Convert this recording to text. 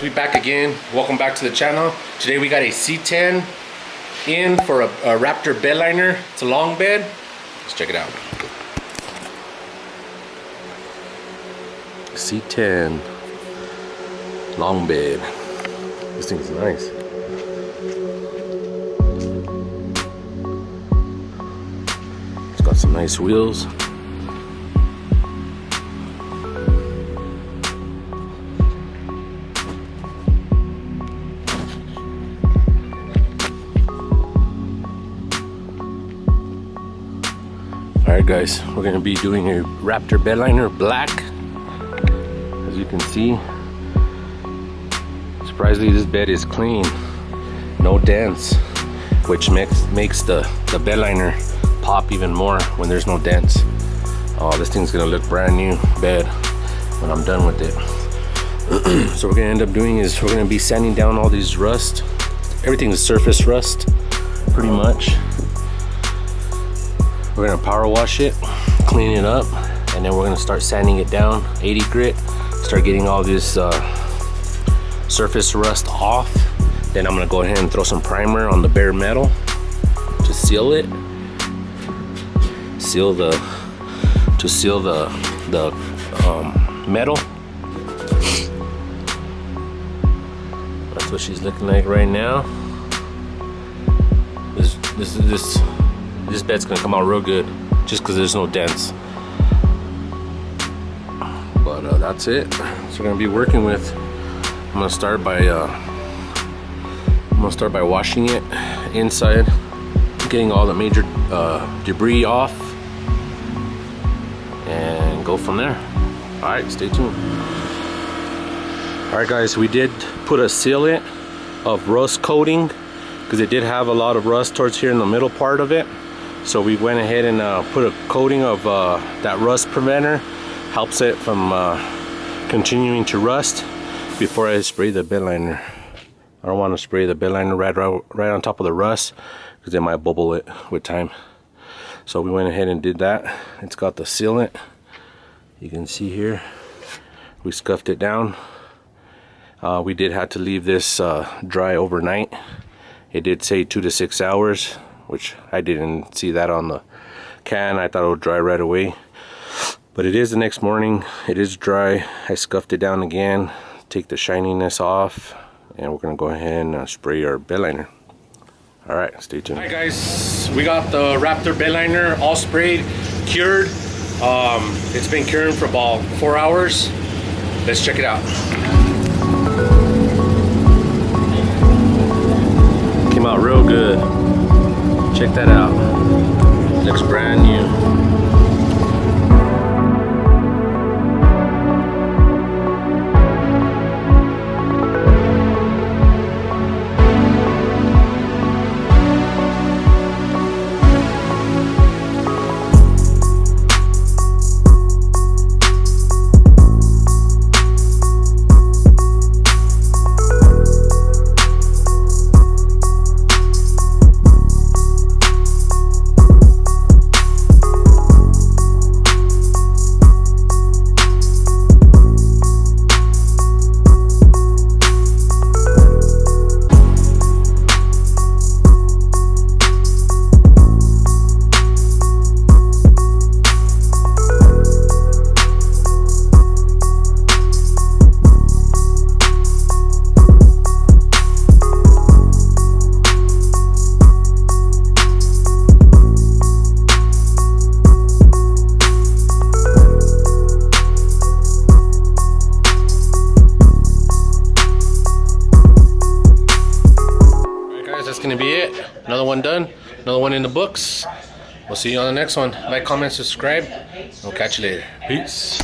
we back again. Welcome back to the channel. Today we got a C10 in for a Raptor bed liner. It's a long bed. Let's check it out. C10 long bed. This thing's nice. It's got some nice wheels. Alright guys, we're going to be doing a Raptor bed liner black. As you can see, surprisingly this bed is clean, no dents, which makes the bed liner pop even more when there's no dents. Oh, this thing's going to look brand new bed when I'm done with it. So what we're going to end up doing is we're going to be sanding down all these rust. Everything's surface rust pretty much. We're gonna power wash it, clean it up, and then we're gonna start sanding it down, 80 grit, start getting all this surface rust off. Then I'm gonna go ahead and throw some primer on the bare metal to seal it, seal the metal. That's what she's looking like right now. This bed's gonna come out real good just because there's no dents. But that's it. So we're gonna be working with. I'm gonna start by washing it inside, getting all the major debris off, and go from there. All right, stay tuned. All right, guys, we did put a sealant of rust coating because it did have a lot of rust towards here in the middle part of it. So we went ahead and put a coating of that rust preventer. Helps it from continuing to rust before I spray the bed liner. I don't want to spray the bed liner right on top of the rust because it might bubble it with time. So we went ahead and did that. It's got the sealant. You can see here. We scuffed it down. We did have to leave this dry overnight. It did say 2 to 6 hours. Which I didn't see that on the can. I thought it would dry right away. But it is the next morning. It is dry. I scuffed it down again, take the shininess off, and we're gonna go ahead and spray our bed liner. All right, stay tuned. Hi guys, we got the Raptor bed liner all sprayed, cured. It's been curing for about 4 hours. Let's check it out. Came out real good. Check that out. Looks brand new. That's gonna be it. Another one done, another one in the books. We'll see you on the next one. Like, comment, subscribe. We'll catch you later. Peace.